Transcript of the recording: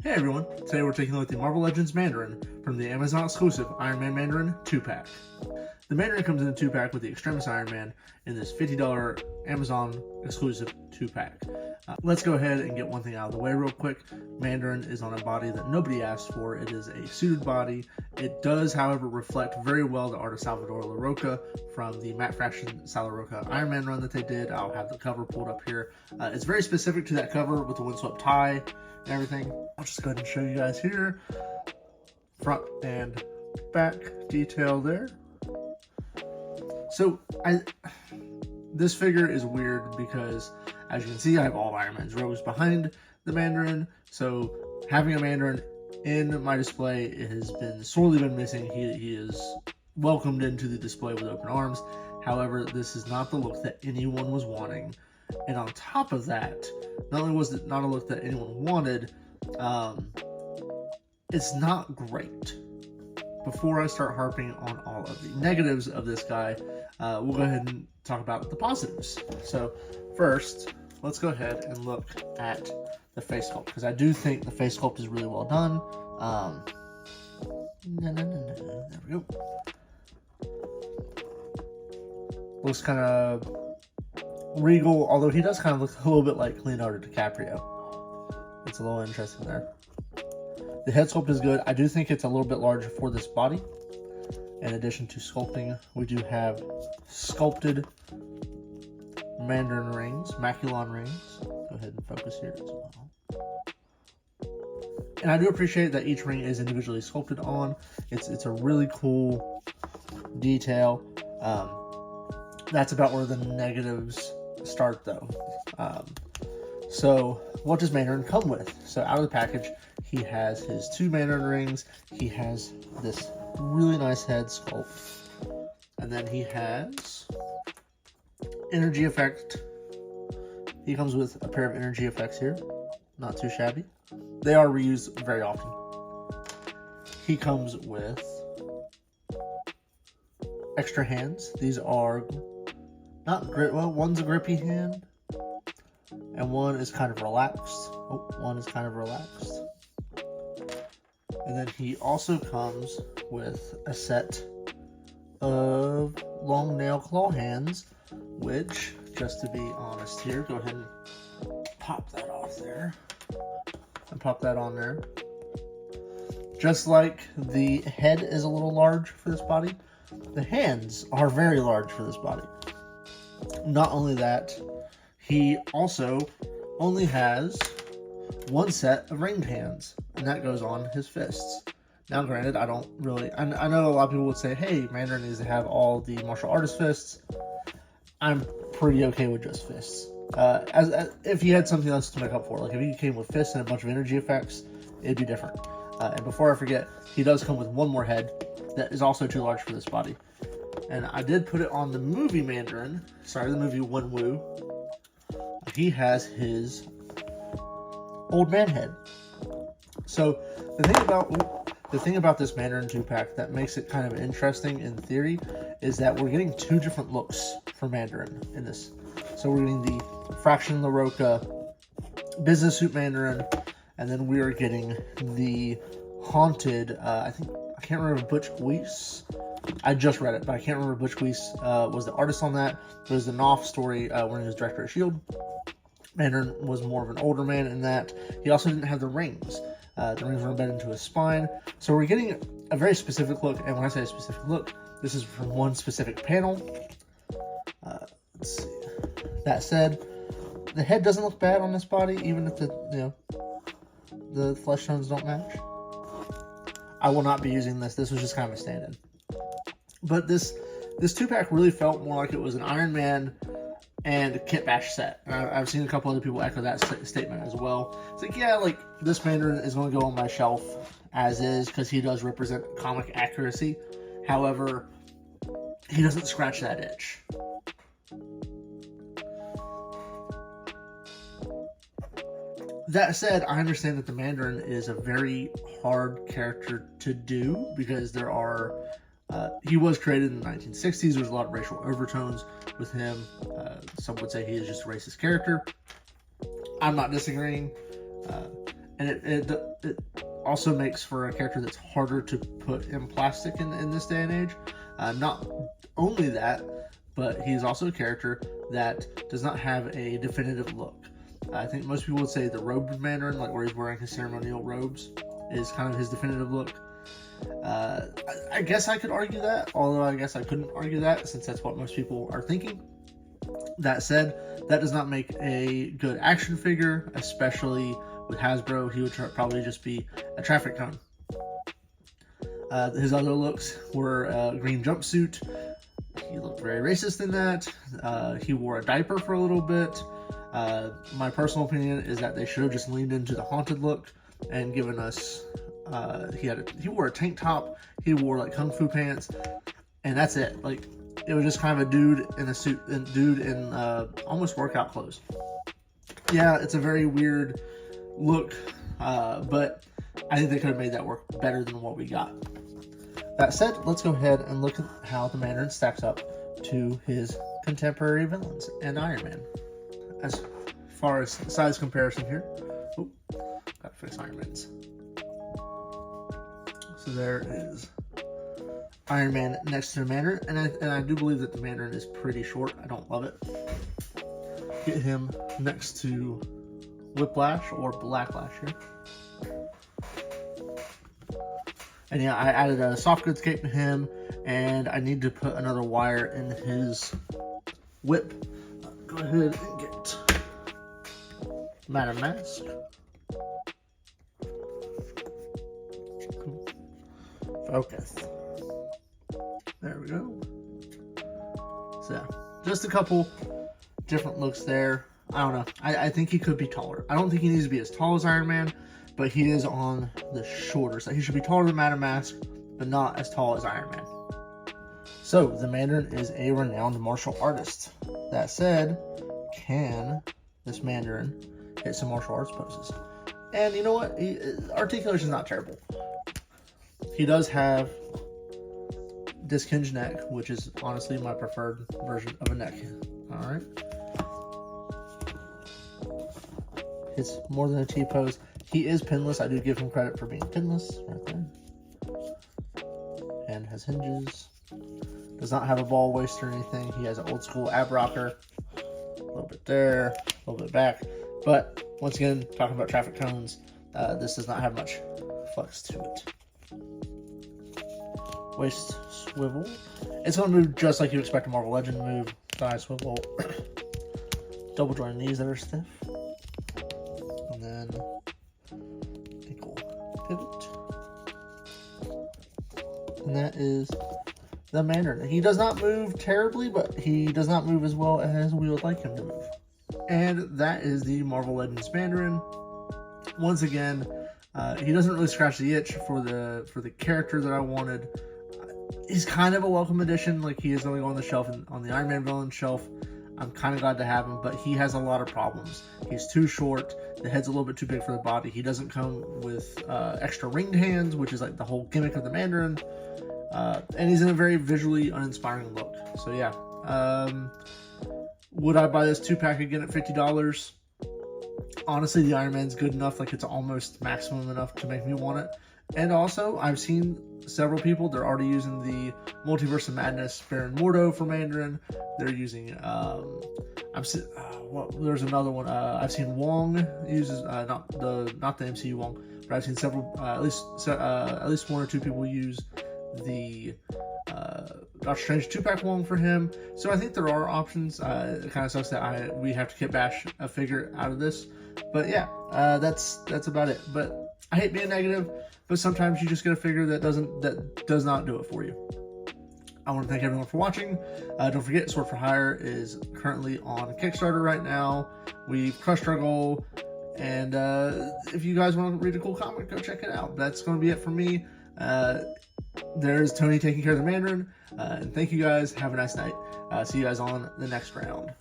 Hey everyone, today we're taking a look at the Marvel Legends Mandarin from the Amazon exclusive Iron Man Mandarin 2-pack. The Mandarin comes in a 2-pack with the Extremis Iron Man in this $50 Amazon exclusive 2-pack. Let's go ahead and get one thing out of the way real quick. Mandarin is on a body that nobody asked for. It is a suited body. It does, however, reflect very well the art of Salvador Larroca from the Matte Fraction Salvador Iron Man run that they did. I'll have the cover pulled up here. It's very specific to that cover with the windswept tie and everything. I'll just go ahead and show you guys here. Front and back detail there. So this figure is weird because, as you can see, I have all of Iron Man's robes behind the Mandarin. So having a Mandarin in my display has been sorely been missing. He is welcomed into the display with open arms. However, this is not the look that anyone was wanting. And on top of that, not only was it not a look that anyone wanted, it's not great. Before I start harping on all of the negatives of this guy, we'll go ahead and talk about the positives. So first, let's go ahead and look at the face sculpt, because I do think the face sculpt is really well done. There we go. Looks kind of regal, although he does kind of look a little bit like Leonardo DiCaprio. It's a little interesting there. The head sculpt is good. I do think it's a little bit larger for this body. In addition to sculpting, we do have sculpted Mandarin rings, Maculon rings. Go ahead and focus here as well. And I do appreciate that each ring is individually sculpted on. It's a really cool detail. That's about where the negatives start, though. So what does Mandarin come with? So out of the package, he has his 2 Mandarin rings. He has this really nice head sculpt. And then he has energy effect. He comes with a pair of energy effects here. Not too shabby. They are reused very often. He comes with extra hands. These are not grip. Well, one's a grippy hand, and one is kind of relaxed. Oh, one is kind of relaxed. And then he also comes with a set of long nail claw hands, which, just to be honest here, go ahead and pop that off there. And pop that on there. Just like the head is a little large for this body, the hands are very large for this body. Not only that, he also only has one set of ringed hands, and that goes on his fists. Now, granted, I don't really... I know a lot of people would say, hey, Mandarin needs to have all the martial artist fists. I'm pretty okay with just fists. As if he had something else to make up for, like if he came with fists and a bunch of energy effects, it'd be different. And before I forget, he does come with one more head that is also too large for this body. And I did put it on the movie Mandarin, sorry, the movie Wenwu. He has his old man head. So the thing about this Mandarin 2-pack that makes it kind of interesting in theory is that we're getting 2 different looks for Mandarin in this. So we're getting the Fraction Larroca business suit Mandarin, and then we are getting the haunted, I can't remember Butch Weiss. I just read it, but I can't remember Butch Weiss was the artist on that. There's the Knopf story when he was director of S.H.I.E.L.D. Mandarin was more of an older man in that. He also didn't have the rings. The rings were embedded into his spine. So we're getting a very specific look, and when I say a specific look, this is from one specific panel. Let's see. That said, the head doesn't look bad on this body, even if the flesh tones don't match. I will not be using this. This was just kind of a stand-in. But this 2-pack really felt more like it was an Iron Man and Kit Bash set. And I've seen a couple other people echo that statement as well. It's like, yeah, like this Mandarin is going to go on my shelf as is because he does represent comic accuracy. However, he doesn't scratch that itch. That said, I understand that the Mandarin is a very hard character to do because there are, he was created in the 1960s. There's a lot of racial overtones with him. Some would say he is just a racist character. I'm not disagreeing. and it also makes for a character that's harder to put in plastic in this day and age. Not only that, but he's also a character that does not have a definitive look. I think most people would say the robed Mandarin, like where he's wearing his ceremonial robes, is kind of his definitive look. I guess I could argue that, although I guess I couldn't argue that since that's what most people are thinking. That said, that does not make a good action figure, especially with Hasbro. He would probably just be a traffic cone. His other looks were a green jumpsuit. He looked very racist in that. He wore a diaper for a little bit. My personal opinion is that they should have just leaned into the haunted look and given us. He wore a tank top. He wore like kung fu pants, and that's it. Like, it was just kind of a dude in a suit, and dude in almost workout clothes. Yeah, it's a very weird look, but I think they could have made that work better than what we got. That said, let's go ahead and look at how the Mandarin stacks up to his contemporary villains and Iron Man. As far as size comparison here, gotta fix Iron Man's. So there is Iron Man next to the Mandarin, and I do believe that the Mandarin is pretty short. I don't love it. Get him next to Whiplash or Blacklash here. And yeah, I added a soft goods cape to him, and I need to put another wire in his whip. Go ahead and get Madam Mask. Focus. There we go. So, just a couple different looks there. I don't know. I think he could be taller. I don't think he needs to be as tall as Iron Man, but he is on the shorter side. He should be taller than Madam Mask, but not as tall as Iron Man. So, the Mandarin is a renowned martial artist. That said, can this Mandarin hit some martial arts poses? And you know what? Articulation is not terrible. He does have disc hinge neck, which is honestly my preferred version of a neck. Alright. It's more than a T-pose. He is pinless. I do give him credit for being pinless right there. And has hinges. Does not have a ball waist or anything. He has an old school ab rocker. A little bit there, a little bit back. But once again, talking about traffic cones, this does not have much flex to it. Waist swivel. It's going to move just like you expect a Marvel Legend to move. Thigh swivel. Double joint knees that are stiff. And then ankle pivot. And that is the Mandarin. He does not move terribly, but he does not move as well as we would like him to move. And that is the Marvel Legends Mandarin. Once again, he doesn't really scratch the itch for the character that I wanted. He's kind of a welcome addition. Like, he is going to go on the shelf, and on the Iron Man villain shelf. I'm kind of glad to have him, but he has a lot of problems. He's too short. The head's a little bit too big for the body. He doesn't come with extra ringed hands, which is like the whole gimmick of the Mandarin. And he's in a very visually uninspiring look. So yeah. Would I buy this 2-pack again at $50? Honestly, the Iron Man's good enough. Like, it's almost maximum enough to make me want it. And also, I've seen several people, they're already using the Multiverse of Madness Baron Mordo for Mandarin. They're using, there's another one. I've seen Wong uses, not the MCU Wong, but I've seen several, at least one or two people use the Doctor Strange 2-pack Wong for him. So I think there are options. It kind of sucks that we have to kit bash a figure out of this. But yeah, that's about it. But I hate being negative, but sometimes you just get a figure that does not do it for you. I want to thank everyone for watching. Don't forget, Sword for Hire is currently on Kickstarter right now. We've crushed our goal, and if you guys want to read a cool comic, go check it out. That's going to be it for me. There's Tony taking care of the Mandarin, and thank you guys. Have a nice night. See you guys on the next round.